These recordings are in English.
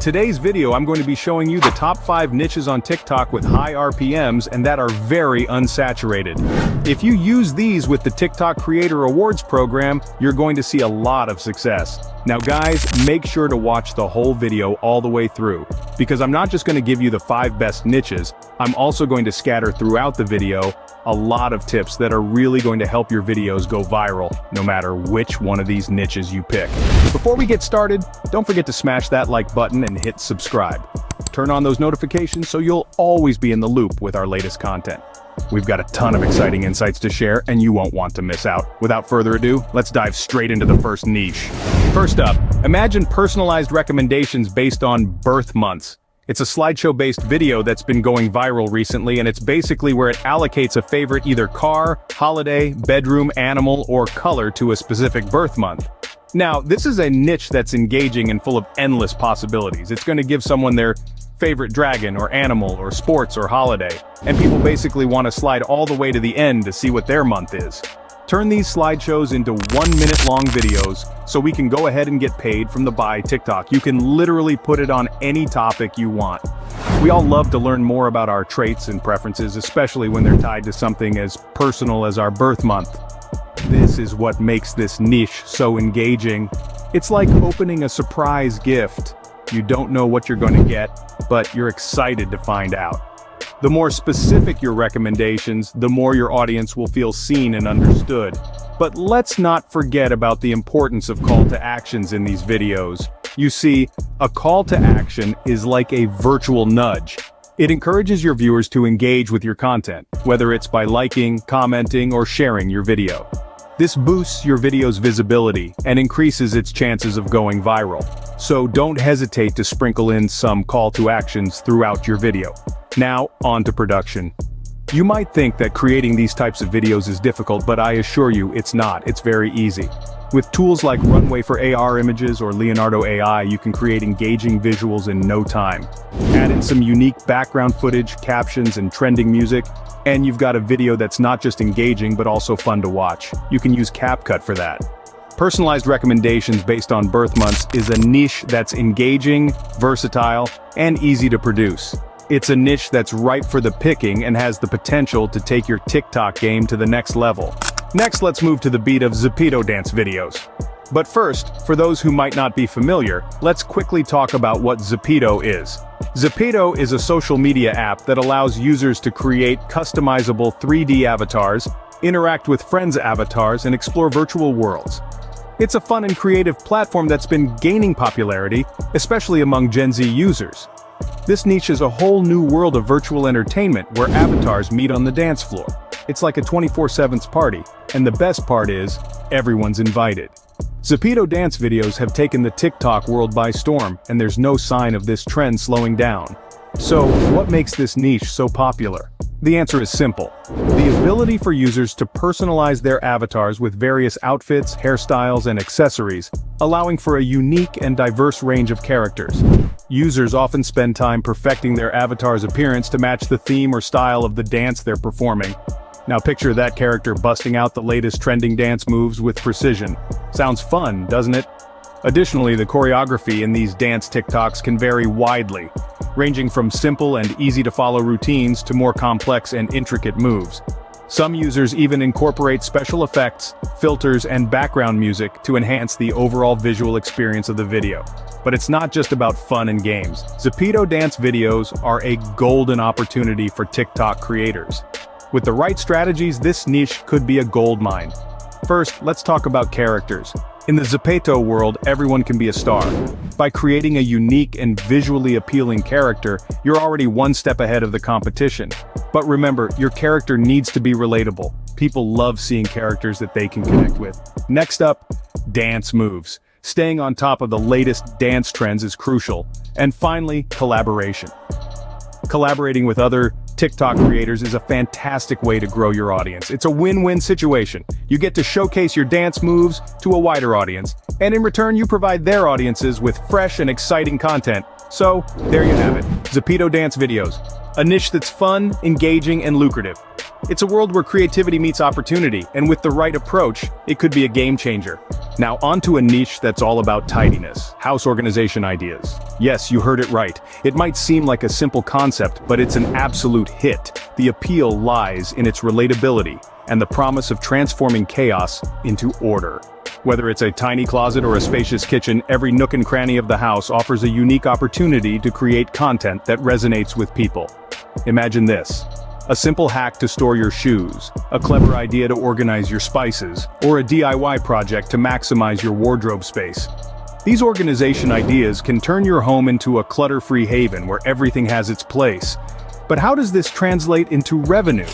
today's video, I'm going to be showing you the top 5 niches on TikTok with high RPMs and that are very unsaturated. If you use these with the TikTok Creator Awards program, you're going to see a lot of success. Now guys, make sure to watch the whole video all the way through, because I'm not just going to give you the 5 best niches, I'm also going to scatter throughout the video a lot of tips that are really going to help your videos go viral, no matter which one of these niches you pick. Before we get started, don't forget to smash that like button and hit subscribe. Turn on those notifications so you'll always be in the loop with our latest content. We've got a ton of exciting insights to share and you won't want to miss out. Without further ado, let's dive straight into the first niche. First up, imagine personalized recommendations based on birth months. It's a slideshow-based video that's been going viral recently, and it's basically where it allocates a favorite either car, holiday, bedroom, animal, or color to a specific birth month. Now, this is a niche that's engaging and full of endless possibilities. It's going to give someone their favorite dragon or animal or sports or holiday, and people basically want to slide all the way to the end to see what their month is. Turn these slideshows into 1-minute-long videos so we can go ahead and get paid from the buy TikTok. You can literally put it on any topic you want. We all love to learn more about our traits and preferences, especially when they're tied to something as personal as our birth month. This is what makes this niche so engaging. It's like opening a surprise gift. You don't know what you're going to get, but you're excited to find out. The more specific your recommendations, the more your audience will feel seen and understood. But let's not forget about the importance of call to actions in these videos. You see, a call to action is like a virtual nudge. It encourages your viewers to engage with your content, whether it's by liking, commenting, or sharing your video. This boosts your video's visibility and increases its chances of going viral. So don't hesitate to sprinkle in some call to actions throughout your video. Now, on to production. You might think that creating these types of videos is difficult, but I assure you it's not. It's very easy. With tools like Runway for AR images or Leonardo AI, you can create engaging visuals in no time. Add in some unique background footage, captions, and trending music, and you've got a video that's not just engaging but also fun to watch. You can use CapCut for that. Personalized recommendations based on birth months is a niche that's engaging, versatile, and easy to produce. It's a niche that's ripe for the picking and has the potential to take your TikTok game to the next level. Next, let's move to the beat of 𝐂𝐴𝐴 dance videos. But first, for those who might not be familiar, let's quickly talk about what 𝐕𝐴𝐴 is. 𝐕𝐴𝐴 is a social media app that allows users to create customizable 3D avatars, interact with friends' avatars, and explore virtual worlds. It's a fun and creative platform that's been gaining popularity, especially among Gen Z users. This niche is a whole new world of virtual entertainment where avatars meet on the dance floor. It's like a 24/7 party, and the best part is, everyone's invited. 𝐕𝐴𝐴 dance videos have taken the TikTok world by storm, and there's no sign of this trend slowing down. So, what makes this niche so popular? The answer is simple. The ability for users to personalize their avatars with various outfits, hairstyles, and accessories, allowing for a unique and diverse range of characters. Users often spend time perfecting their avatar's appearance to match the theme or style of the dance they're performing. Now picture that character busting out the latest trending dance moves with precision. Sounds fun, doesn't it? Additionally, the choreography in these dance TikToks can vary widely, ranging from simple and easy-to-follow routines to more complex and intricate moves. Some users even incorporate special effects, filters, and background music to enhance the overall visual experience of the video. But it's not just about fun and games. 𝐕𝐴𝐴 dance videos are a golden opportunity for TikTok creators. With the right strategies, this niche could be a goldmine. First, let's talk about characters. In the 𝐕𝐴𝐴 world, everyone can be a star. By creating a unique and visually appealing character, you're already one step ahead of the competition. But remember, your character needs to be relatable. People love seeing characters that they can connect with. Next up, dance moves. Staying on top of the latest dance trends is crucial. And finally, collaboration. Collaborating with other TikTok creators is a fantastic way to grow your audience. It's a win-win situation. You get to showcase your dance moves to a wider audience, and in return you provide their audiences with fresh and exciting content. So, there you have it, 𝐕𝐴𝐴 dance videos. A niche that's fun, engaging, and lucrative. It's a world where creativity meets opportunity, and with the right approach, it could be a game changer. Now onto a niche that's all about tidiness, house organization ideas. Yes, you heard it right. It might seem like a simple concept, but it's an absolute hit. The appeal lies in its relatability and the promise of transforming chaos into order. Whether it's a tiny closet or a spacious kitchen, every nook and cranny of the house offers a unique opportunity to create content that resonates with people. Imagine this. A simple hack to store your shoes, a clever idea to organize your spices, or a DIY project to maximize your wardrobe space. These organization ideas can turn your home into a clutter-free haven where everything has its place. But how does this translate into revenue?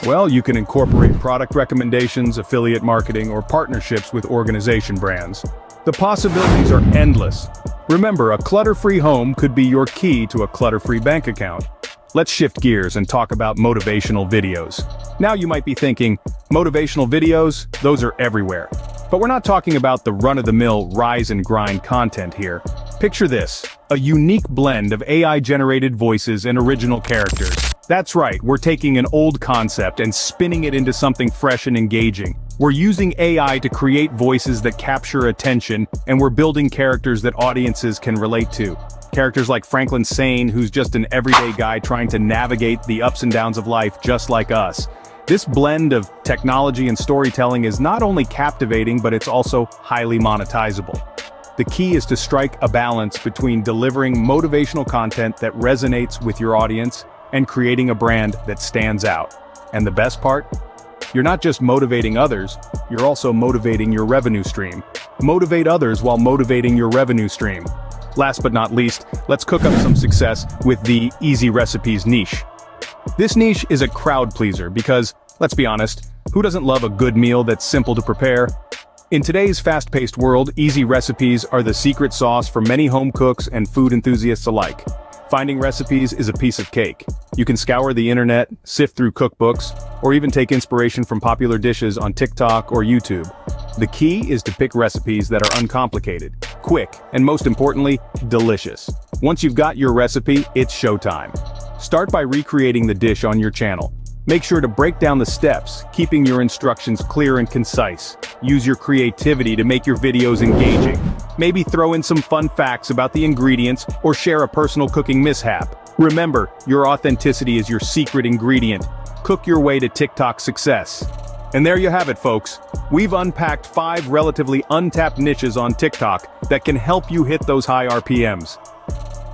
Well, you can incorporate product recommendations, affiliate marketing, or partnerships with organization brands. The possibilities are endless. Remember, a clutter-free home could be your key to a clutter-free bank account. Let's shift gears and talk about motivational videos. Now you might be thinking, motivational videos? Those are everywhere. But we're not talking about the run-of-the-mill rise and grind content here. Picture this, a unique blend of AI-generated voices and original characters. That's right, we're taking an old concept and spinning it into something fresh and engaging. We're using AI to create voices that capture attention, and we're building characters that audiences can relate to. Characters like Franklin Sane, who's just an everyday guy trying to navigate the ups and downs of life just like us. This blend of technology and storytelling is not only captivating, but it's also highly monetizable. The key is to strike a balance between delivering motivational content that resonates with your audience and creating a brand that stands out. And the best part? You're not just motivating others, you're also motivating your revenue stream. Motivate others while motivating your revenue stream. Last but not least, let's cook up some success with the easy recipes niche. This niche is a crowd pleaser because, let's be honest, who doesn't love a good meal that's simple to prepare? In today's fast-paced world, easy recipes are the secret sauce for many home cooks and food enthusiasts alike. Finding recipes is a piece of cake. You can scour the internet, sift through cookbooks, or even take inspiration from popular dishes on TikTok or YouTube. The key is to pick recipes that are uncomplicated, quick, and most importantly, delicious. Once you've got your recipe, it's showtime. Start by recreating the dish on your channel. Make sure to break down the steps, keeping your instructions clear and concise. Use your creativity to make your videos engaging. Maybe throw in some fun facts about the ingredients or share a personal cooking mishap. Remember, your authenticity is your secret ingredient. Cook your way to TikTok success. And there you have it, folks. We've unpacked 5 relatively untapped niches on TikTok that can help you hit those high RPMs.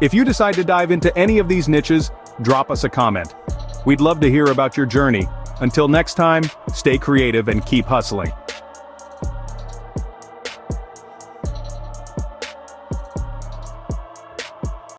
If you decide to dive into any of these niches, drop us a comment. We'd love to hear about your journey. Until next time, stay creative and keep hustling.